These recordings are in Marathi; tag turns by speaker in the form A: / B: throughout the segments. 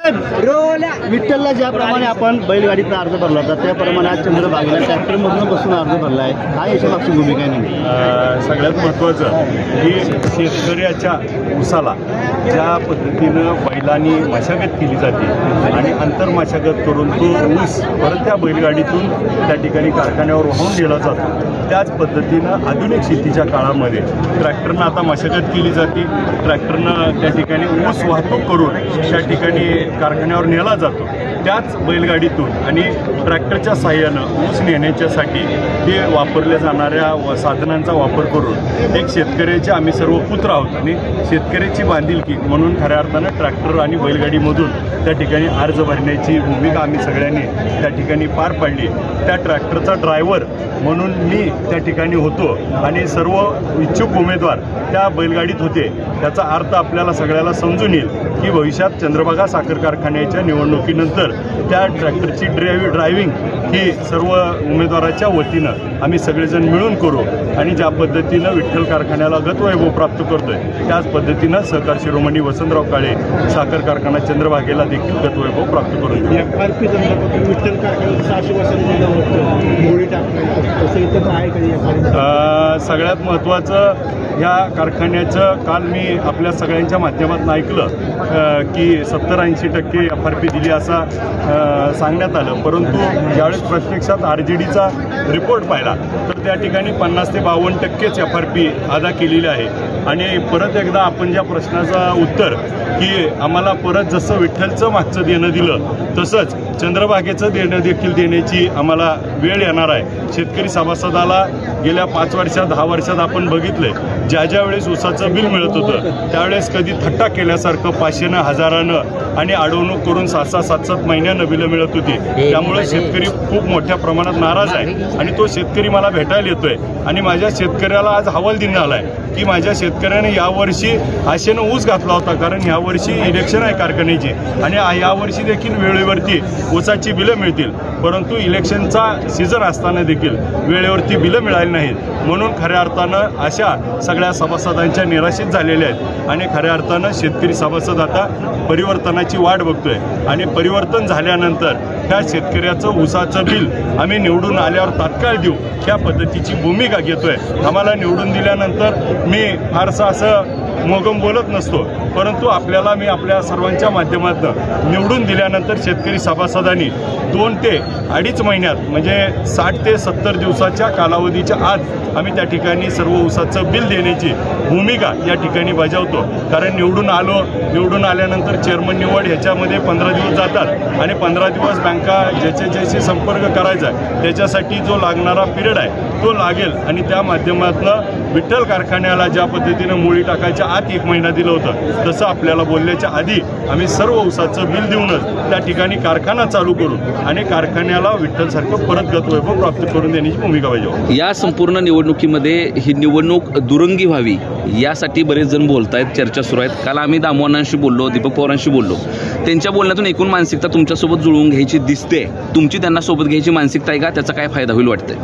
A: विठ्ठलला ज्याप्रमाणे आपण बैलगाडीचा अर्ज भरला होता त्याप्रमाणे आज चंद्रभागेला ट्रॅक्टरमधून बसून अर्ज भरला आहे, हा याच्यामागची भूमिका आहे नेमकी?
B: सगळ्यात महत्त्वाचं की शेतकऱ्याच्या उसाला ज्या पद्धतीनं बैलांनी मशागत केली जाते आणि अंतर मशागत करून तो ऊस परत त्या बैलगाडीतून त्या ठिकाणी कारखान्यावर वाहून नेला जातो, त्याच पद्धतीनं आधुनिक शेतीच्या काळामध्ये ट्रॅक्टरनं आता मशागत केली जाते. ट्रॅक्टरनं त्या ठिकाणी ऊस वाहतूक करून त्या ठिकाणी कारखान्यावर नेला जातो. त्याच बैलगाडीतून आणि ट्रॅक्टरच्या साहाय्यानं ऊस नेण्याच्यासाठी ते वापरल्या जाणाऱ्या साधनांचा वापर करून एक शेतकऱ्याचे आम्ही सर्व पुत्र आहोत आणि शेतकऱ्याची बांधिलकी म्हणून खऱ्या अर्थानं ट्रॅक्टर आणि बैलगाडीमधून त्या ठिकाणी अर्ज भरण्याची भूमिका आम्ही सगळ्यांनी त्या ठिकाणी पार पाडली. त्या ट्रॅक्टरचा ड्रायव्हर म्हणून मी त्या ठिकाणी होतो आणि सर्व इच्छुक उमेदवार त्या बैलगाडीत होते. त्याचा अर्थ आपल्याला सगळ्याला समजून येईल की भविष्यात चंद्रभागा साखर कारखान्याच्या निवडणुकीनंतर त्या ट्रॅक्टरची ड्रायव्हिंग ही सर्व उमेदवाराच्या वतीनं आम्ही सगळेजण मिळून करू आणि ज्या पद्धतीनं विठ्ठल कारखान्याला गतवैभव प्राप्त करतोय त्याच पद्धतीनं सहकार शिरोमणी वसंतराव काळे साखर कारखाना चंद्रभागेला देखील गतवैभव प्राप्त करून देऊ.
A: विठ्ठल कारखान्यात 600 वर्षांमध्ये
B: सगळ्यात महत्त्वाचं ह्या कारखान्याचं काल मी आपल्या सगळ्यांच्या माध्यमातून ऐकलं की 70-80% FRP दिली असा सांगण्यात आलं, परंतु ज्यावेळेस प्रत्यक्षात RJDचा रिपोर्ट पाहिला तर त्या ठिकाणी 50 ते 52% FRP अदा केलेली आहे. आणि परत एकदा आपण ज्या प्रश्नाचं उत्तर की आम्हाला परत जसं विठ्ठलचं मागचं देणं दिलं तसंच चंद्रभागेचं देणं देखील देण्याची आम्हाला वेळ येणार आहे. शेतकरी सभासदाला गेल्या 5 वर्षात 10 वर्षात आपण बघितलंय ज्या वेळेस ऊसाचं बिल मिळत होतं त्यावेळेस कधी थट्टा केल्यासारखं 500नं 1000नं आणि अडवणूक करून 6-7 महिन्यानं बिलं मिळत होती. त्यामुळे शेतकरी खूप मोठ्या प्रमाणात नाराज आहे आणि तो शेतकरी मला भेटायला येतोय आणि माझ्या शेतकऱ्याला आज हवालदिन आला आहे की माझ्या शेतकऱ्याने यावर्षी आशेनं ऊस घातला होता, कारण यावर्षी इलेक्शन आहे कारखान्याची आणि यावर्षी देखील वेळेवरती ऊसाची बिलं मिळतील, परंतु इलेक्शनचा सीझन असताना देखील वेळेवरती बिलं मिळाली नाहीत. म्हणून खऱ्या अर्थानं अशा सगळ्या सभासदांच्या निराशेत झालेल्या आहेत आणि खऱ्या अर्थानं शेतकरी सभासद आता परिवर्तनाची वाट बघतोय आणि परिवर्तन झाल्यानंतर ह्या शेतकऱ्याचं ऊसाचं बिल आम्ही निवडून आल्यावर तात्काळ देऊ ह्या पद्धतीची भूमिका घेतोय. आम्हाला निवडून दिल्यानंतर मी फारसं असं मोगम बोलत नसतो, परंतु आपल्याला मी आपल्या सर्वांच्या माध्यमातून निवडून दिल्यानंतर शेतकरी सभासदांनी 2 ते 2.5 महिन्यात म्हणजे 60 ते 70 दिवसाच्या कालावधीच्या आत आम्ही त्या ठिकाणी सर्व ऊसाचं बिल देण्याची भूमिका या ठिकाणी बजावतो. कारण निवडून आल्यानंतर चेअरमन निवड ह्याच्यामध्ये 15 दिवस जातात आणि 15 दिवस बँका ज्याच्याशी संपर्क करायचा आहे त्याच्यासाठी जो लागणारा पिरियड आहे तो लागेल आणि त्या माध्यमातून विठ्ठल कारखान्याला ज्या पद्धतीनं मुळी टाकायच्या आत 1 महिना दिलं होतं तसं आपल्याला बोलल्याच्या आधी आम्ही सर्व ऊसाचं बिल देऊनच त्या ठिकाणी कारखाना चालू करू आणि कारखान्याला विठ्ठलसारखं परत गतवैभव प्राप्त करून देण्याची भूमिका पाहिजे.
C: या संपूर्ण निवडणुकीमध्ये ही निवडणूक दुरंगी व्हावी यासाठी बरेच जण बोलत आहेत, चर्चा सुरू आहेत. काल आम्ही दामोदरांशी बोललो, दीपक पवारांशी बोललो, त्यांच्या बोलण्यातून एकूण मानसिकता तुमच्यासोबत जुळवून घ्यायची दिसते. तुमची त्यांना सोबत घ्यायची मानसिकता आहे का? त्याचा काय फायदा होईल वाटतंय?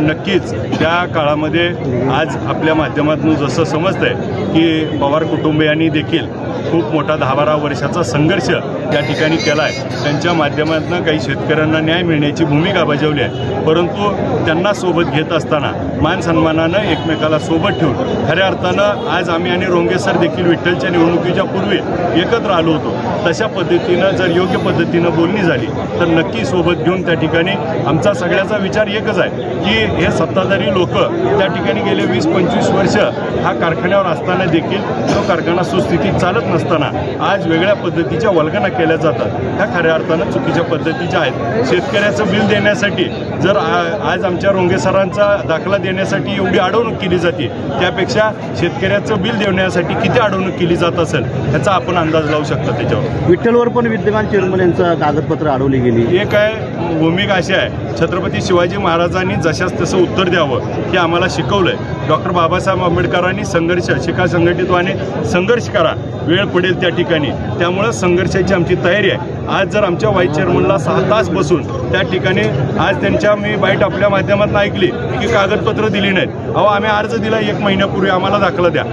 B: नक्कीच त्या काळामध्ये आज आपल्या माध्यमातून जसं समजतंय की पवार कुटुंबियांनी देखील खूप मोठा 10-12 वर्षाचा संघर्ष त्या ठिकाणी केला आहे. त्यांच्या माध्यमातून काही शेतकऱ्यांना न्याय मिळण्याची भूमिका बजावली आहे, परंतु त्यांना सोबत घेत असताना मान सन्मानानं एकमेकाला सोबत ठेवून खऱ्या अर्थानं आज आम्ही आणि रोंगे सर देखील विठ्ठलच्या निवडणुकीच्या पूर्वी एकत्र आलो होतो. तशा पद्धतीनं जर योग्य पद्धतीनं बोलणी झाली तर नक्की सोबत घेऊन त्या ठिकाणी आमचा सगळ्याचा विचार एकच आहे की हे सत्ताधारी लोक त्या ठिकाणी गेले 20-25 वर्ष हा कारखान्यावर असताना देखील तो कारखाना सुस्थितीत चालत नसताना आज वेगळ्या पद्धतीच्या वल्गना केल्या जातात. ह्या खऱ्या अर्थानं चुकीच्या पद्धतीच्या आहेत. शेतकऱ्याचं बिल देण्यासाठी जर आज आमच्या रोंगे सरांचा दाखला देण्यासाठी एवढी अडवणूक केली जाते त्यापेक्षा शेतकऱ्याचं बिल देण्यासाठी किती अडवणूक केली जात असेल ह्याचा आपण अंदाज लावू शकतो. त्याच्यावर
A: विठ्ठलवर पण विद्यमान चेअरमन यांचं कागदपत्र अडवली गेली.
B: एक आहे भूमिका अशी आहे, छत्रपती शिवाजी महाराजांनी जशास तसं उत्तर द्यावं हे आम्हाला शिकवलंय. डॉक्टर बाबासाहेब आंबेडकरांनी संघर्ष शिका संघटितवाने संघर्ष करा, वेळ पडेल त्या ठिकाणी. त्यामुळं संघर्षाची आमची तयारी आहे. आज जर आमच्या व्हाईस चेअरमनला 6 तास बसून त्या ठिकाणी आज त्यांच्या मी बाईट आपल्या माध्यमातून ऐकली की कागदपत्र दिली नाहीत. अहो, आम्ही अर्ज दिला 1 महिन्यापूर्वी, आम्हाला दाखला द्या.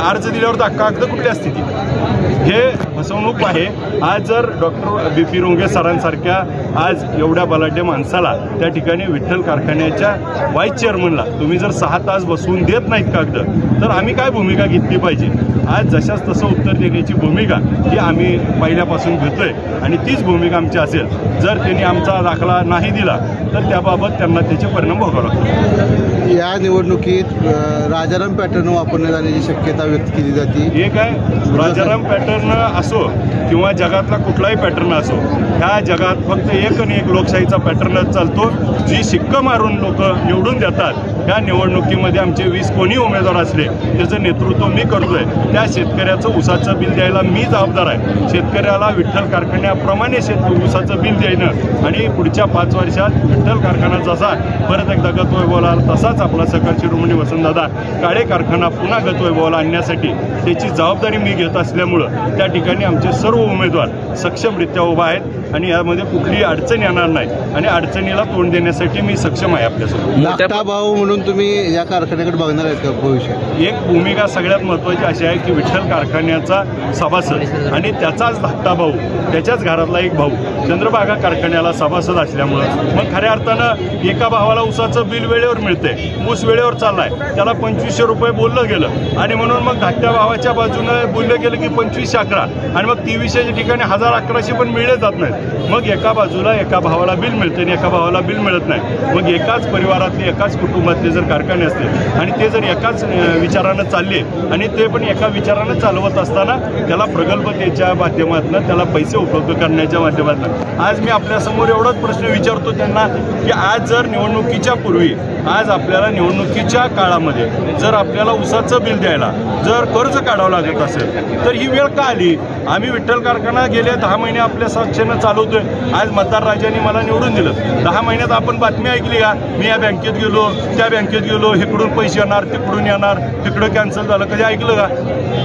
B: अर्ज दिल्यावर कागद कुठल्या स्थिती? हे फसवणूक आहे. आज जर डॉक्टर BP रोंगे सरांसारख्या आज एवढ्या बलाढ्य माणसाला त्या ठिकाणी विठ्ठल कारखान्याच्या व्हाईस चेअरमनला तुम्ही जर 6 तास बसवून देत नाहीत कागद, तर आम्ही काय भूमिका घेतली पाहिजे? आज जशाच तसं उत्तर देण्याची भूमिका ही आम्ही पहिल्यापासून घेतोय आणि तीच भूमिका आमची असेल. जर त्यांनी आमचा दाखला नाही दिला तर त्याबाबत त्यांना त्याचे परिणाम भोगावे लागतात.
D: या निवडणुकीत राजाराम पॅटर्न वापरण्यात आल्याची शक्यता व्यक्त केली जाते.
B: हे काय राजाराम पॅटर्न असो किंवा जगातला कुठलाही पॅटर्न असो, ह्या जगात फक्त एक आणि एक लोकशाहीचा पॅटर्नच चालतो. जी शिक्का मारून लोक निवडून देतात. ह्या निवडणुकीमध्ये आमचे 20 कोणी उमेदवार असले त्याचं नेतृत्व मी करतोय. त्या शेतकऱ्याचं ऊसाचं बिल द्यायला मी जबाबदार आहे. शेतकऱ्याला विठ्ठल कारखान्याप्रमाणे ऊसाचं बिल देणं आणि पुढच्या 5 वर्षात विठ्ठल कारखाना जसा परत एकदा गतवैभवाला तसाच आपला सहकार शिरोमणी वसंतदादा काळे कारखाना पुन्हा गतवैभवाला आणण्यासाठी त्याची जबाबदारी मी घेत असल्यामुळं त्या ठिकाणी आमचे सर्व उमेदवार सक्षमरित्या उभा आहेत आणि यामध्ये कुठलीही अडचण येणार नाही आणि अडचणीला तोंड देण्यासाठी मी सक्षम आहे आपल्यासोबत.
D: धाकटा भाऊ म्हणून तुम्ही या कारखान्याकडे बघणार आहेत का भविष्यात?
B: एक भूमिका सगळ्यात महत्त्वाची अशी आहे की विठ्ठल कारखान्याचा सभासद आणि त्याचाच धाकटा भाऊ, त्याच्याच घरातला एक भाऊ चंद्रभागा कारखान्याला सभासद असल्यामुळं मग खऱ्या अर्थानं एका भावाला ऊसाचं बिल वेळेवर मिळते, ऊस वेळेवर चाललाय, त्याला 2500 रुपये बोललं गेलं आणि म्हणून मग धाकट्या भावाच्या बाजूनं बोललं गेलं की 2511 आणि मग 2300च्या ठिकाणी 1011 पण मिळले जात नाहीत. मग एका बाजूला एका भावाला बिल मिळते आणि एका भावाला बिल मिळत नाही. मग एकाच परिवारातले एकाच कुटुंबातले जर कारखाने असतील आणि ते जर एकाच विचारानं चालले आणि ते पण एका विचारानं चालवत असताना त्याला प्रगल्भतेच्या माध्यमातून त्याला पैसे उपलब्ध करण्याच्या माध्यमातून आज मी आपल्यासमोर एवढाच प्रश्न विचारतो त्यांना की आज जर निवडणुकीच्या पूर्वी आज आपल्याला निवडणुकीच्या काळामध्ये जर आपल्याला ऊसाचं बिल द्यायला जर कर्ज काढावं लागत असेल तर ही वेळ का आली? आम्ही विठ्ठल कारखाना गेले 10 महिने आपल्या साक्षेनं चालवतोय. आज मतदार राजांनी मला निवडून दिलं. 10 महिन्यात आपण बातमी ऐकली का? मी या बँकेत गेलो, त्या बँकेत गेलो, इकडून पैसे येणार, तिकडून येणार, तिकडं कॅन्सल झालं, कधी ऐकलं का?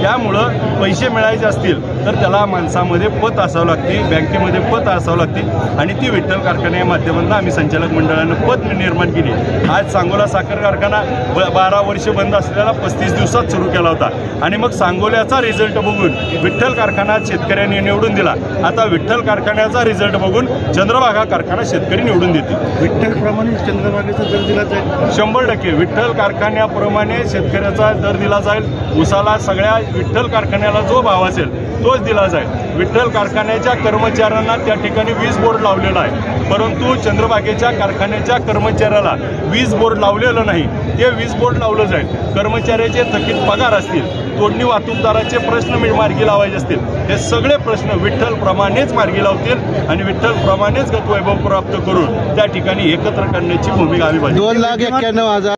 B: त्यामुळं पैसे मिळायचे असतील तर त्याला माणसामध्ये पत असावं लागते, बँकेमध्ये पत असावं लागते आणि ती विठ्ठल कारखान्या माध्यमातून आम्ही संचालक मंडळानं पत निर्माण केली. आज सांगोला साखर कारखाना 12 वर्ष बंद असलेला 35 दिवसात सुरू केला होता आणि मग सांगोल्याचा रिझल्ट बघून विठ्ठल कारखाना शेतकऱ्यांनी निवडून दिला. आता विठ्ठल कारखान्याचा रिझल्ट बघून चंद्रभागा कारखाना शेतकरी निवडून देतील.
A: विठ्ठलप्रमाणे चंद्रभागेचा दर दिला जाईल
B: 100%. विठ्ठल कारखान्याप्रमाणे शेतकऱ्याचा दर दिला जाईल. ऊसाला सगळ्या विठ्ठल कारखान्याला जो भाव असेल तोच दिला जाईल. विठ्ठल कारखान्याच्या कर्मचाऱ्यांना त्या ठिकाणी वीज बोर्ड लावलेला आहे, परंतु चंद्रभागेच्या कारखान्याच्या कर्मचाऱ्याला वीज बोर्ड लावलेलं नाही. ते वीज बोर्ड लावलं जाईल. कर्मचाऱ्याचे थकीत पगार असतील, तोडणी वाहतूकदाराचे प्रश्न मार्गी लावायचे असतील, हे सगळे प्रश्न विठ्ठलप्रमाणेच मार्गी लावतील आणि विठ्ठलप्रमाणेच गतवैभव प्राप्त करून त्या ठिकाणी एकत्र करण्याची भूमिका आम्ही
D: 2,91,000